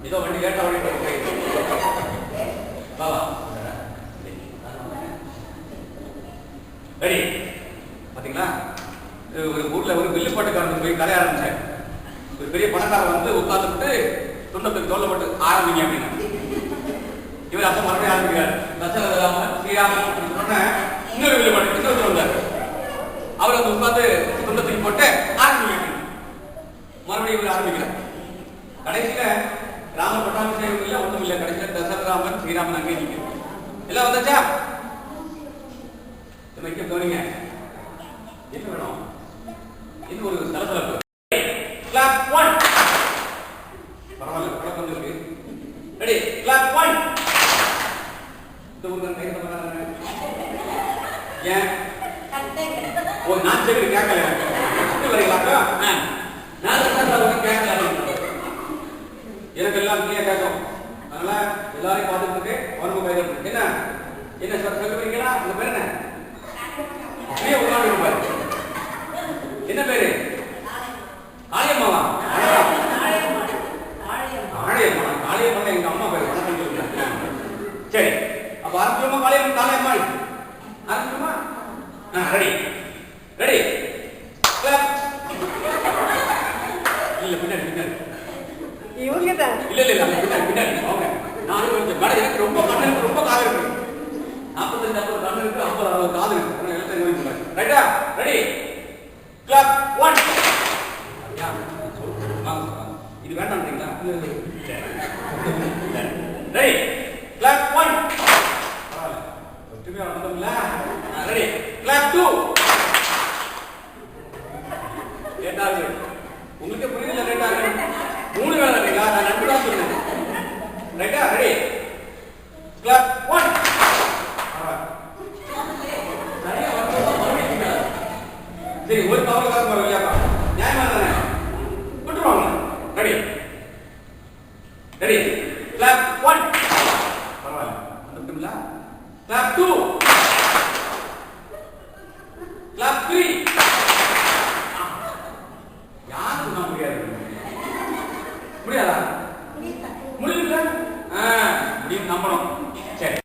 ஏதோ வண்டி லேட்டா ஓடிட்டு பாவா ரெடி. பாத்தீங்களா, ஒரு ஊர்ல ஒரு வில்லுப்பாட்டுக்காரன் போய் கதை ஆரம்பிச்சார். ஒரு பெரிய பணக்காரர் வந்து உட்கார்ந்துட்டு துண்டத்துக்கு சொல்லப்பட்டு ஆரம்பிங்க அப்படின்னு. இவர் அப்ப மறுபடியும் ஆரம்பிக்கிறார். தசரதராமன் ஸ்ரீராமன் அப்படின்னு சொன்ன இன்னொரு வில்லுப்பாட்டு இன்னொரு வந்தார். அவர் வந்து உட்கார்ந்து துண்டத்துக்கு போட்டு ஆரம்பிங்க அப்படின்னு மறுபடியும் இவர் ஆரம்பிக்கிறார். கடைசியில ராமர் பட்டாபிஷேகம் இல்லை, ஒன்றும் இல்லை. கடைசியில் தசரதராமன் ஸ்ரீராமன் அங்கே நிற்க எல்லாம் வந்தாச்சா? வைக்க கவனிங்க, என்ன வேணும்? இன்னும் ஒரு சலசலப்பு. கிளாப் 1. பரவாயில்ல, பழக்கம் இருக்கு. Ready, clap 1. இந்த ஊருக்கு கை தட்டுறாங்க. ஏன்? ஓ, நான் சரி கேட்கல. வரீங்களாக்கா? நான் கேட்கல. எனக்கு எல்லாம் நீங்க கேட்கும். அதனால எல்லாரையும் பார்த்துட்டு அவனுக்கு கை தட்டு. என்ன என்ன சொல்லுவீங்களா? உங்க பேர் என்ன? என்ன பேரு? காளியம்மாவா? காளியம்மா. காளியம்மா எங்க அம்மா பேரு. சரி, அப்ப ஆரம்பிக்கலாமா? காளியம்மா காளியம்மா ஆரம்பிக்கலாமா? Ready ready. இல்ல பின்னாடி பின்னாடி இவங்க தான். இல்ல இல்ல இல்ல பின்னாடி பின்னாடி அவங்க. நானும் கொஞ்சம் மேடம் எனக்கு ரொம்ப கண்ணு ரொம்ப காது இருக்கு. 45 கண்ணு இருக்கு, 50 காது இருக்கு. ரைட்டா? Ready, clap 1. இது வேண்டாம்ன்றீங்களா? Ready, clap 1. பரவாயில்ல, ஒற்றுமையா வந்தோம்ல. Ready, clap 2. லேட்டாகுது, உங்களுக்கு புரியல. லேட்டாகுது, 3 வேலை இல்லைங்களா? நான் 2 தான் சொன்னேன். ரைட்டா? Ready, clap 1. சரி, ஒரு தவறுக்காக இல்லையாப்பா? நியாயமா தானே? விட்டுருவாங்க. Ready ready, clap 1. பரவாயில்ல, வந்துட்டீங்களா? கிளாப் 2. கிளாப் 3. யாருக்கு நான் முடியாது? முடியாதா? முடியல. முடியும், நம்பணும். சரி,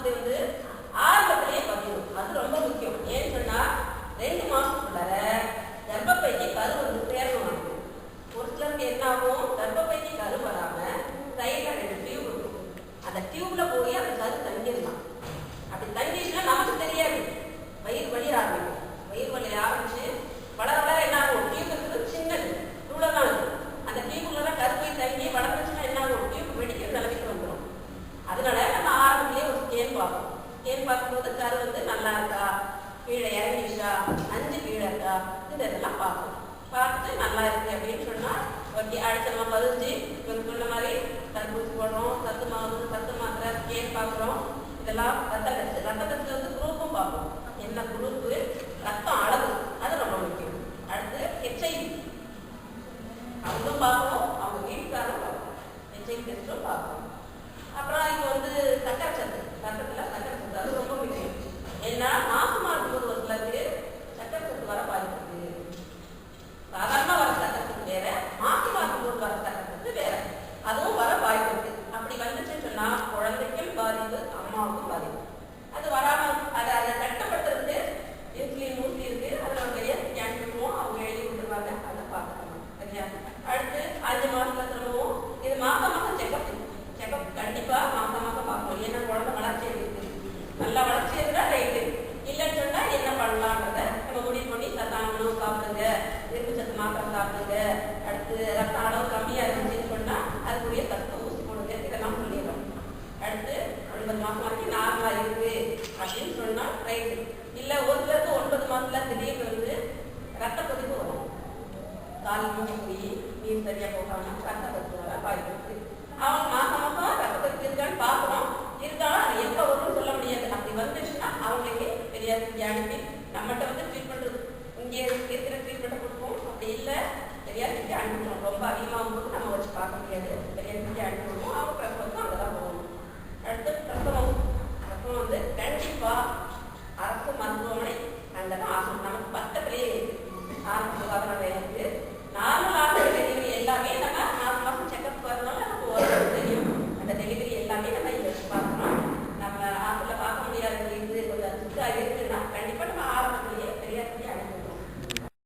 மாசத்துக்கு வந்து ஆரம்பத்திலேயே பதியும். அது ரொம்ப முக்கியம். ஏன்னு சொன்னா 2 மாசத்துக்குள்ளார கர்ப்பப்பைக்கு கரு வந்து சேரணும். ஒரு சிலருக்கு என்ன ஆகும், கர்ப்பப்பைக்கு கரு வராம சைட்ல 2 டியூப் இருக்கும். அந்த டியூப்ல போய் அந்த கரு தங்கிடலாம். அப்படி தங்கிச்சுன்னா நமக்கு தெரியாது, வயிறு வலி ஆரம்பிக்கும். வயிறு வலி ஆரம்பிச்சு வளர வளர என்ன ஆகும், டியூப் இருக்கிறது சின்னது இவ்வளவுதான் இருக்கும். அந்த டியூப்ல கரு போய் தங்கி வளர்ந்துச்சுன்னா என்ன ஆகும், டியூப் வெடிக்கிற நிலைமைக்கு வந்துடும். அதனால நம்ம ஆரம்பத்திலேயே ஒரு ஸ்கேன் பார்ப்போம். ஸ்கேன் பார்க்கும்போது கரு வந்து நல்லா இருக்கா, கீழே இறங்கிடுச்சா, நஞ்சு கீழே இருக்கா, இதெல்லாம் பார்ப்போம். பார்த்துட்டு நல்லா இருக்கு அப்படின்னு சொன்னா ஓகே, அடுத்த நம்ம 15 இவங்க சொன்ன மாதிரி தடுப்பூசி போடுறோம், சத்து மாத்திரை, ஸ்கேன் பார்க்குறோம். இதெல்லாம் ரத்த டெஸ்ட் வந்து குரூப்பும் பார்ப்போம். என்ன குரூப்பு, ரத்தம் அளவு, அது ரொம்ப முக்கியம். அடுத்து ஹெச்ஐவி அவங்களும் பார்ப்போம், அவங்க வீட்டுக்காரும் பார்ப்போம், ஹெச்ஐவி டெஸ்ட்டும் பார்ப்போம். அப்புறம் இப்போ வந்து சக்கரை சத்து, ரத்தத்தில் சக்கரை சத்து அது ரொம்ப முக்கியம். ஏன்னா மாசமா இருக்கும்போது ஒரு சிலருக்கு சக்கரை சத்து வர வாய்ப்பு இருக்கு. சாதாரணமாக வர சக்கரை சத்து வேற, மாசமா இருக்கும்போது வர சக்கரை சத்து வேற, அதுவும் வர வாய்ப்பு இருக்கு. அப்படி வந்துச்சுன்னு சொன்னா குழந்தைக்கும் பாதிப்பு, அம்மாவுக்கும் பாதிப்பு. அது வராம அதை கட்டப்பட்டிருக்கு, இன்சுலின் ஊசி இருக்கு, அதில் நம்ம நிறைய ஸ்கேன் பண்ணுவோம், அவங்க எழுதி கொடுத்துருவாங்க, அதை பார்த்துக்கணும். சரியா? அடுத்து 5 மாசத்துல திரும்பவும் இது மாசம் செக்கப் கண்டிப்பா மாசம் பார்க்கணும். ஏன்னா குழந்தை வளர்ச்சி இருக்கு, நல்லா வளர்ச்சி இருந்தா ரைட்டு, இல்லைன்னு சொன்னா என்ன பண்ணலான்றத நம்ம முடிவு பண்ணி சத்தான உணவு சாப்பிடுங்க, இரும்பு சத்து மாத்திரை சாப்பிடுங்க. அடுத்து ரத்த அளவு கம்மியா இருந்துச்சுன்னு சொன்னா அதுக்குரிய சத்து ஊசி போடுங்க, இதெல்லாம் சொல்லிடுறோம். அடுத்து 9 மாசம் வரைக்கும் நார்மலா இருக்கு அப்படின்னு சொன்னா ரைட்டு. இல்ல ஒரு சிலருக்கு 9 மாசத்துல திடீர்னு வந்து ரத்த கொதிப்பு வரும், கால் மூச்சு போய் நீர் சரியா போகாம ரத்த